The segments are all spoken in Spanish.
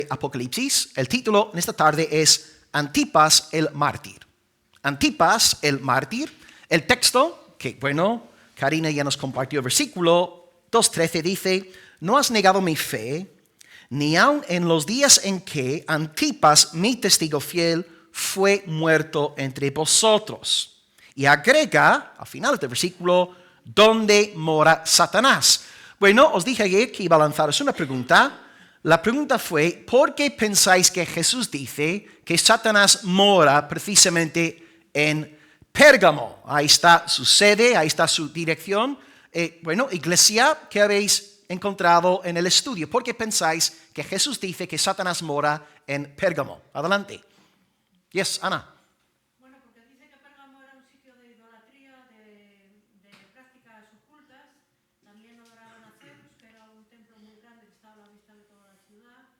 Apocalipsis. El título en esta tarde es Antipas el mártir. Antipas el mártir. El texto, que bueno, Karina ya nos compartió el versículo 2:13 dice: no has negado mi fe, ni aun en los días en que Antipas, mi testigo fiel, fue muerto entre vosotros. Y agrega, al final del versículo, ¿dónde mora Satanás? Bueno, os dije ayer que iba a lanzaros una pregunta. La pregunta fue, ¿por qué pensáis que Jesús dice que Satanás mora precisamente en Pérgamo? Ahí está su sede, ahí está su dirección. Iglesia, ¿qué habéis encontrado en el estudio? ¿Por qué pensáis que Jesús dice que Satanás mora en Pérgamo? Adelante. Yes, Ana. Bueno, porque dice que Pérgamo era un sitio de idolatría, de prácticas ocultas. También adoraban a Zeus, que era un templo muy grande que estaba a la vista de toda la ciudad.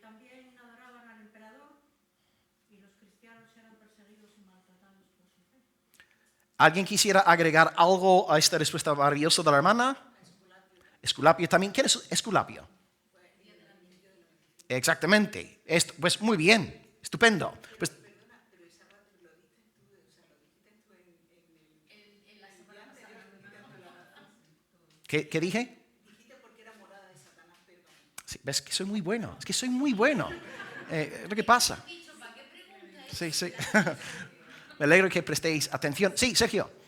También adoraban al emperador y los cristianos eran perseguidos y maltratados por su fe. ¿Alguien quisiera agregar algo a esta respuesta maravillosa de la hermana? Esculapio también. ¿Quién es Esculapio? Exactamente. Pues muy bien. Estupendo. Pues, Perdona, pero esa lo dijiste tú, lo dijiste tú en la semana pasada. ¿Qué dije? Dijiste porque era morada de Satanás, Pérgamo. Sí, ves que soy muy bueno. Es que soy muy bueno. Lo que pasa. Sí. Me alegro que prestéis atención. Sí, Sergio.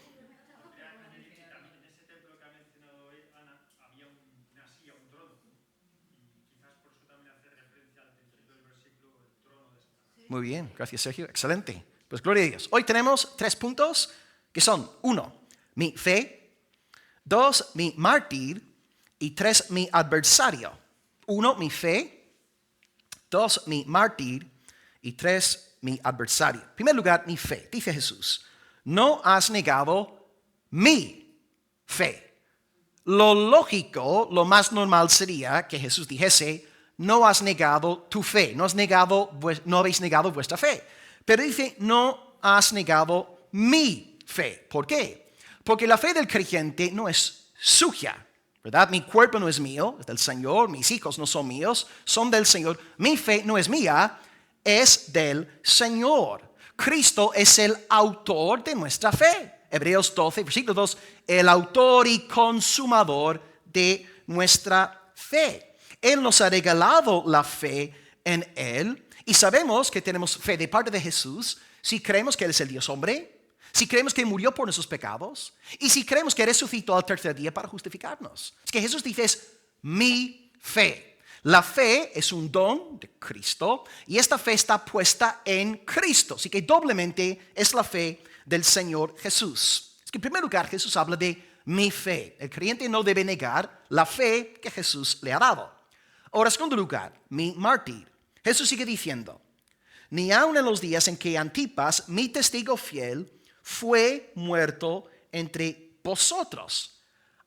Muy bien, gracias Sergio, excelente. Pues gloria a Dios. Hoy tenemos 3 puntos que son: 1, mi fe; 2, mi mártir; y 3, mi adversario. 1, mi fe; 2, mi mártir; y 3, mi adversario. En primer lugar, mi fe. Dice Jesús: no has negado mi fe. Lo lógico, lo más normal sería que Jesús dijese: no has negado tu fe, no habéis negado vuestra fe. Pero dice: no has negado mi fe. ¿Por qué? Porque la fe del creyente no es suya, ¿verdad? Mi cuerpo no es mío, es del Señor. Mis hijos no son míos, son del Señor. Mi fe no es mía, es del Señor. Cristo es el autor de nuestra fe. Hebreos 12, versículo 2, el autor y consumador de nuestra fe. Él nos ha regalado la fe en Él y sabemos que tenemos fe de parte de Jesús si creemos que Él es el Dios hombre, si creemos que murió por nuestros pecados y si creemos que resucitó al tercer día para justificarnos. Es que Jesús dice: es mi fe. La fe es un don de Cristo y esta fe está puesta en Cristo. Así que doblemente es la fe del Señor Jesús. Es que en primer lugar Jesús habla de mi fe. El creyente no debe negar la fe que Jesús le ha dado. Ahora, en segundo lugar, mi mártir. Jesús sigue diciendo: ni aun en los días en que Antipas, mi testigo fiel, fue muerto entre vosotros.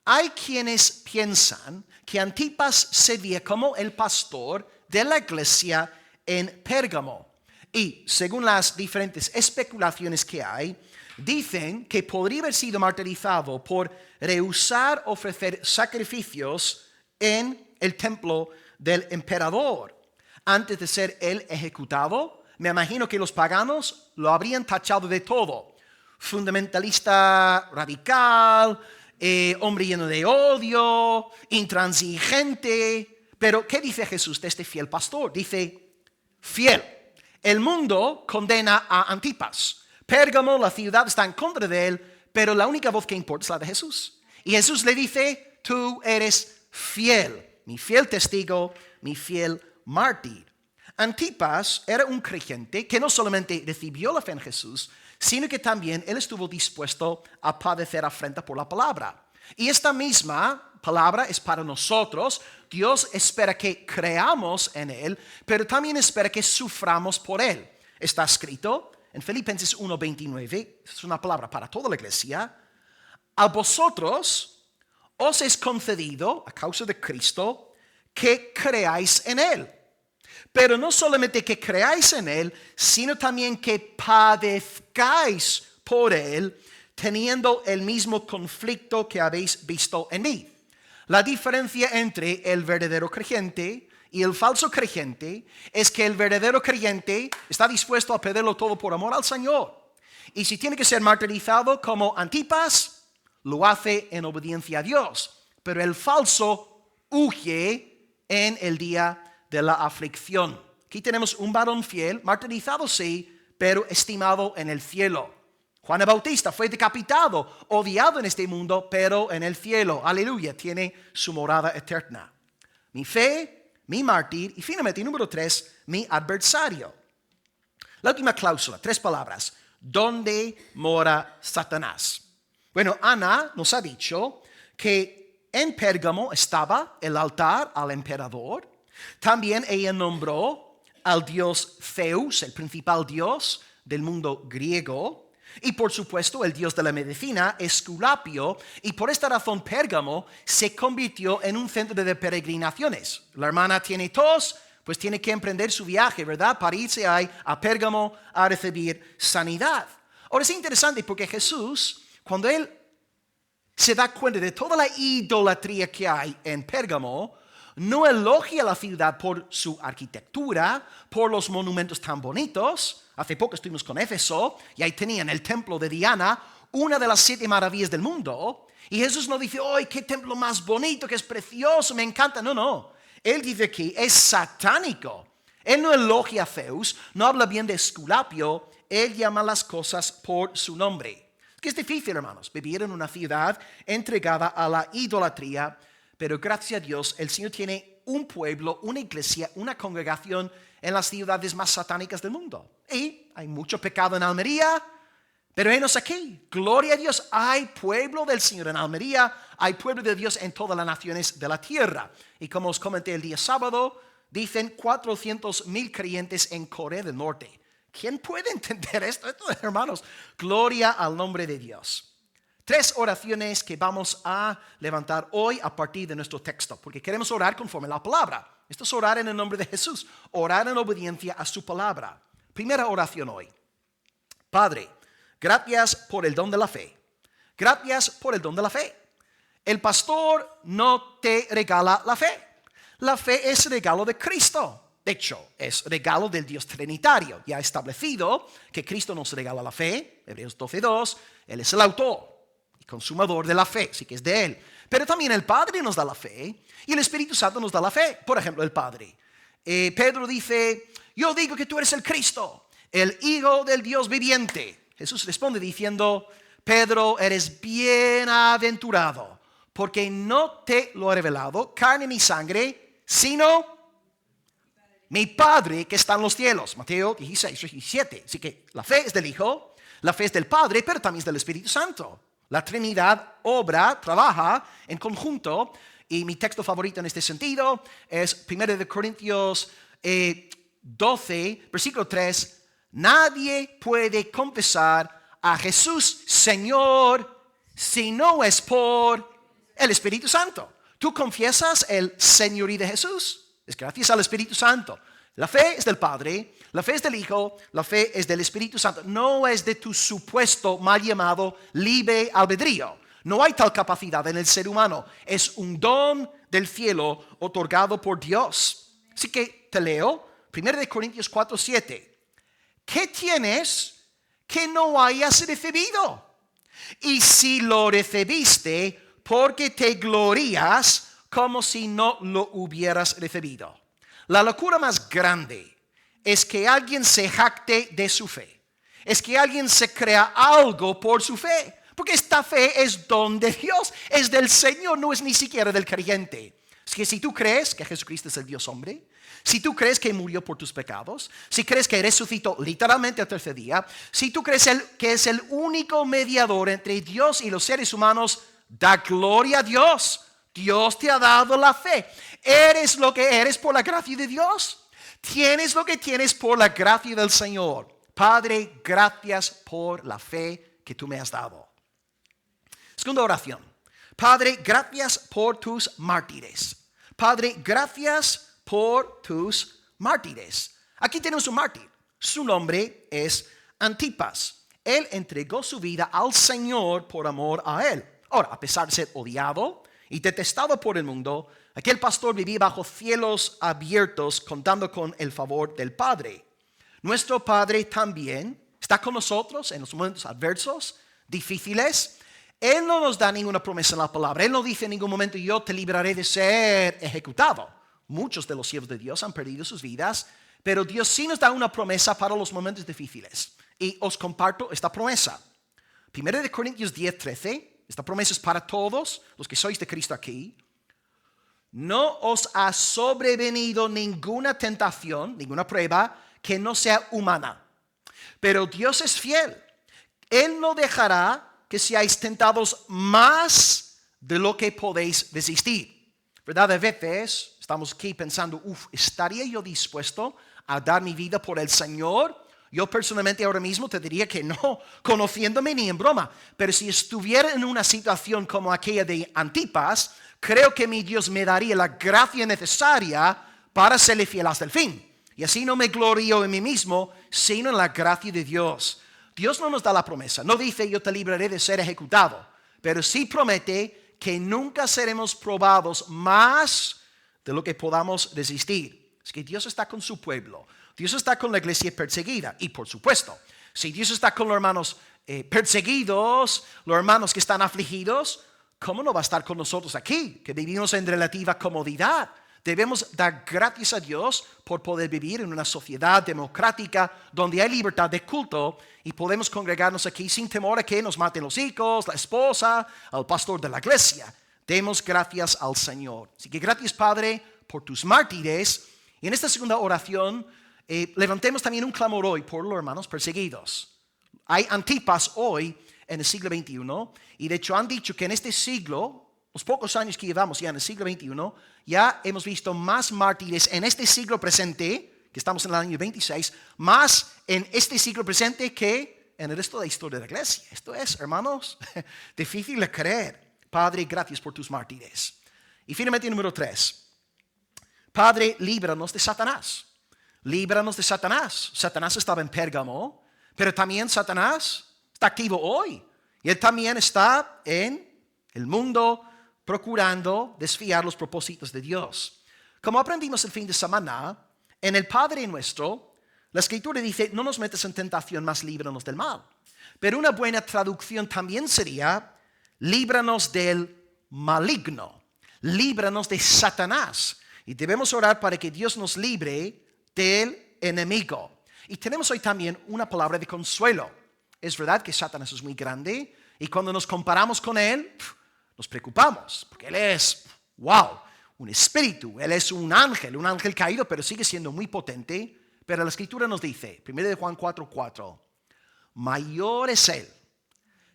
Hay quienes piensan que Antipas sería como el pastor de la iglesia en Pérgamo. Y según las diferentes especulaciones que hay, dicen que podría haber sido martirizado por rehusar ofrecer sacrificios en el templo del emperador. Antes de ser él ejecutado, me imagino que los paganos lo habrían tachado de todo: fundamentalista radical, hombre lleno de odio, intransigente. Pero ¿qué dice Jesús de este fiel pastor? Dice: fiel. El mundo condena a Antipas. Pérgamo, la ciudad, está en contra de él, pero la única voz que importa es la de Jesús. Y Jesús le dice: tú eres fiel, mi fiel testigo, mi fiel mártir. Antipas era un creyente que no solamente recibió la fe en Jesús, sino que también él estuvo dispuesto a padecer afrenta por la palabra. Y esta misma palabra es para nosotros. Dios espera que creamos en Él, pero también espera que suframos por Él. Está escrito en Filipenses 1:29, es una palabra para toda la iglesia: a vosotros os es concedido, a causa de Cristo, que creáis en Él. Pero no solamente que creáis en Él, sino también que padezcáis por Él, teniendo el mismo conflicto que habéis visto en mí. La diferencia entre el verdadero creyente y el falso creyente es que el verdadero creyente está dispuesto a perderlo todo por amor al Señor. Y si tiene que ser martirizado como Antipas, lo hace en obediencia a Dios. Pero el falso huye en el día de la aflicción. Aquí tenemos un varón fiel, martirizado sí, pero estimado en el cielo. Juan el Bautista fue decapitado, odiado en este mundo, pero en el cielo, aleluya, tiene su morada eterna. Mi fe, mi mártir y finalmente, número 3, mi adversario. La última cláusula, 3 palabras. ¿Dónde mora Satanás? Bueno, Ana nos ha dicho que en Pérgamo estaba el altar al emperador. También ella nombró al dios Zeus, el principal dios del mundo griego. Y por supuesto el dios de la medicina, Esculapio, y por esta razón Pérgamo se convirtió en un centro de peregrinaciones. La hermana tiene tos, pues tiene que emprender su viaje, ¿verdad? Para irse ahí a Pérgamo a recibir sanidad. Ahora es interesante porque Jesús, cuando él se da cuenta de toda la idolatría que hay en Pérgamo, no elogia la ciudad por su arquitectura, por los monumentos tan bonitos. Hace poco estuvimos con Éfeso y ahí tenían el templo de Diana, una de las 7 maravillas del mundo. Y Jesús no dice, ¡ay, qué templo más bonito, que es precioso, me encanta! No. Él dice aquí, es satánico. Él no elogia a Zeus, no habla bien de Esculapio, él llama las cosas por su nombre. Es que es difícil, hermanos, vivir en una ciudad entregada a la idolatría, pero gracias a Dios el Señor tiene un pueblo, una iglesia, una congregación en las ciudades más satánicas del mundo. Y hay mucho pecado en Almería, pero venos aquí, gloria a Dios, hay pueblo del Señor en Almería, hay pueblo de Dios en todas las naciones de la tierra. Y como os comenté el día sábado, dicen 400,000 creyentes en Corea del Norte. ¿Quién puede entender esto, hermanos? Gloria al nombre de Dios. 3 oraciones que vamos a levantar hoy a partir de nuestro texto, porque queremos orar conforme a la palabra. Esto es orar en el nombre de Jesús, orar en obediencia a su palabra. Primera oración hoy. Padre, gracias por el don de la fe. Gracias por el don de la fe. El pastor no te regala la fe. La fe es regalo de Cristo. De hecho, es regalo del Dios Trinitario. Ya establecido que Cristo nos regala la fe. Hebreos 12:2. Él es el autor y consumador de la fe, así que es de Él. Pero también el Padre nos da la fe y el Espíritu Santo nos da la fe. Por ejemplo, el Padre. Pedro dice, yo digo que tú eres el Cristo, el Hijo del Dios viviente. Jesús responde diciendo, Pedro, eres bienaventurado, porque no te lo ha revelado carne ni sangre, sino mi Padre que está en los cielos. Mateo 16:17. Así que la fe es del Hijo, la fe es del Padre, pero también es del Espíritu Santo. La Trinidad obra, trabaja en conjunto. Y mi texto favorito en este sentido es 1 Corintios 12, versículo 3. Nadie puede confesar a Jesús Señor si no es por el Espíritu Santo. ¿Tú confiesas el señorío de Jesús? Es gracias al Espíritu Santo. La fe es del Padre, la fe es del Hijo, la fe es del Espíritu Santo. No es de tu supuesto mal llamado libre albedrío. No hay tal capacidad en el ser humano. Es un don del cielo otorgado por Dios. Así que te leo 1 Corintios 4:7. ¿Qué tienes que no hayas recibido? Y si lo recibiste, porque te glorías como si no lo hubieras recibido. La locura más grande es que alguien se jacte de su fe. Es que alguien se crea algo por su fe. Porque esta fe es don de Dios, es del Señor, no es ni siquiera del creyente. Es que si tú crees que Jesucristo es el Dios hombre, si tú crees que murió por tus pecados, si crees que resucitó literalmente al tercer día, si tú crees que es el único mediador entre Dios y los seres humanos, da gloria a Dios. Dios te ha dado la fe. Eres lo que eres por la gracia de Dios. Tienes lo que tienes por la gracia del Señor. Padre, gracias por la fe que tú me has dado. Segunda oración. Padre, gracias por tus mártires. Padre, gracias por tus mártires. Aquí tenemos un mártir. Su nombre es Antipas. Él entregó su vida al Señor por amor a Él. Ahora, a pesar de ser odiado y detestado por el mundo, Aquel pastor vivía bajo cielos abiertos, contando con el favor del Padre. Nuestro Padre también está con nosotros en los momentos adversos, difíciles. Él no nos da ninguna promesa en la palabra. Él no dice en ningún momento: yo te libraré de ser ejecutado. Muchos de los siervos de Dios han perdido sus vidas, pero Dios sí nos da una promesa para los momentos difíciles. Y os comparto esta promesa. 1 Corintios 10:13. Esta promesa es para todos los que sois de Cristo aquí. No os ha sobrevenido ninguna tentación, ninguna prueba que no sea humana. Pero Dios es fiel. Él no dejará que seáis tentados más de lo que podéis resistir. ¿Verdad? A veces estamos aquí pensando: ¿estaría yo dispuesto a dar mi vida por el Señor? Yo personalmente ahora mismo te diría que no, conociéndome ni en broma. Pero si estuviera en una situación como aquella de Antipas, creo que mi Dios me daría la gracia necesaria para serle fiel hasta el fin. Y así no me glorío en mí mismo, sino en la gracia de Dios. Dios no nos da la promesa. No dice: yo te libraré de ser ejecutado. Pero sí promete que nunca seremos probados más de lo que podamos resistir. Es que Dios está con su pueblo. Dios está con la iglesia perseguida. Y por supuesto, si Dios está con los hermanos perseguidos, los hermanos que están afligidos, ¿cómo no va a estar con nosotros aquí, que vivimos en relativa comodidad? Debemos dar gracias a Dios por poder vivir en una sociedad democrática donde hay libertad de culto y podemos congregarnos aquí sin temor a que nos maten los hijos, la esposa, al pastor de la iglesia. Demos gracias al Señor. Así que gracias, Padre, por tus mártires. Y en esta segunda oración, levantemos también un clamor hoy por los hermanos perseguidos. Hay Antipas hoy en el siglo XXI, y de hecho han dicho que en este siglo, los pocos años que llevamos ya en el siglo XXI, ya hemos visto más mártires en este siglo presente, que estamos en el año 26, más en este siglo presente que en el resto de la historia de la iglesia. Esto es, hermanos, difícil de creer. Padre, gracias por tus mártires. Y finalmente, número 3. Padre, líbranos de Satanás. Líbranos de Satanás. Satanás estaba en Pérgamo, pero también Satanás está activo hoy. Y él también está en el mundo procurando desviar los propósitos de Dios. Como aprendimos el fin de semana, en el Padre Nuestro, la Escritura dice: no nos metas en tentación, mas líbranos del mal. Pero una buena traducción también sería: líbranos del maligno. Líbranos de Satanás. Y debemos orar para que Dios nos libre del enemigo. Y tenemos hoy también una palabra de consuelo. Es verdad que Satanás es muy grande y cuando nos comparamos con él, nos preocupamos, porque él es, un espíritu, él es un ángel caído, pero sigue siendo muy potente. Pero la Escritura nos dice, 1 Juan 4:4, mayor es él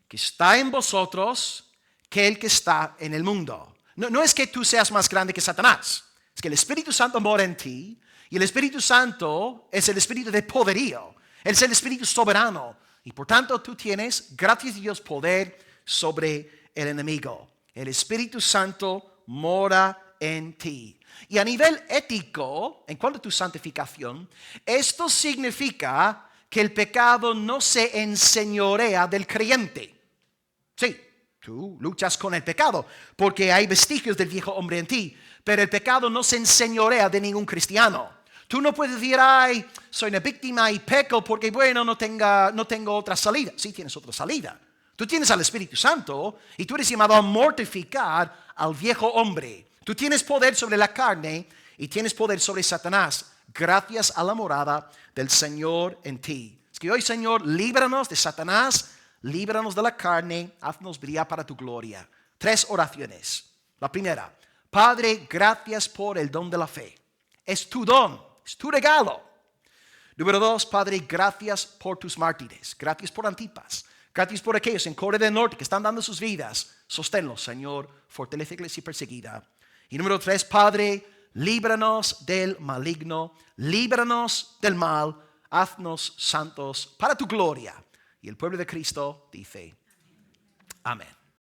que está en vosotros que el que está en el mundo. No es que tú seas más grande que Satanás, es que el Espíritu Santo mora en ti. Y el Espíritu Santo es el Espíritu de poderío. Él es el Espíritu soberano. Y por tanto tú tienes, gracias a Dios, poder sobre el enemigo. El Espíritu Santo mora en ti. Y a nivel ético, en cuanto a tu santificación, esto significa que el pecado no se enseñorea del creyente. Sí, tú luchas con el pecado porque hay vestigios del viejo hombre en ti. Pero el pecado no se enseñorea de ningún cristiano. Tú no puedes decir: soy una víctima y peco porque, no tengo otra salida. Sí, tienes otra salida. Tú tienes al Espíritu Santo y tú eres llamado a mortificar al viejo hombre. Tú tienes poder sobre la carne y tienes poder sobre Satanás, gracias a la morada del Señor en ti. Es que hoy, Señor, líbranos de Satanás, líbranos de la carne, haznos brillar para tu gloria. 3 oraciones. La primera: Padre, gracias por el don de la fe. Es tu don, es tu regalo. Número 2, Padre, gracias por tus mártires. Gracias por Antipas. Gracias por aquellos en Corea del Norte que están dando sus vidas. Sosténlos, Señor. Fortalece la iglesia perseguida. Y número 3, Padre, líbranos del maligno. Líbranos del mal. Haznos santos para tu gloria. Y el pueblo de Cristo dice: amén.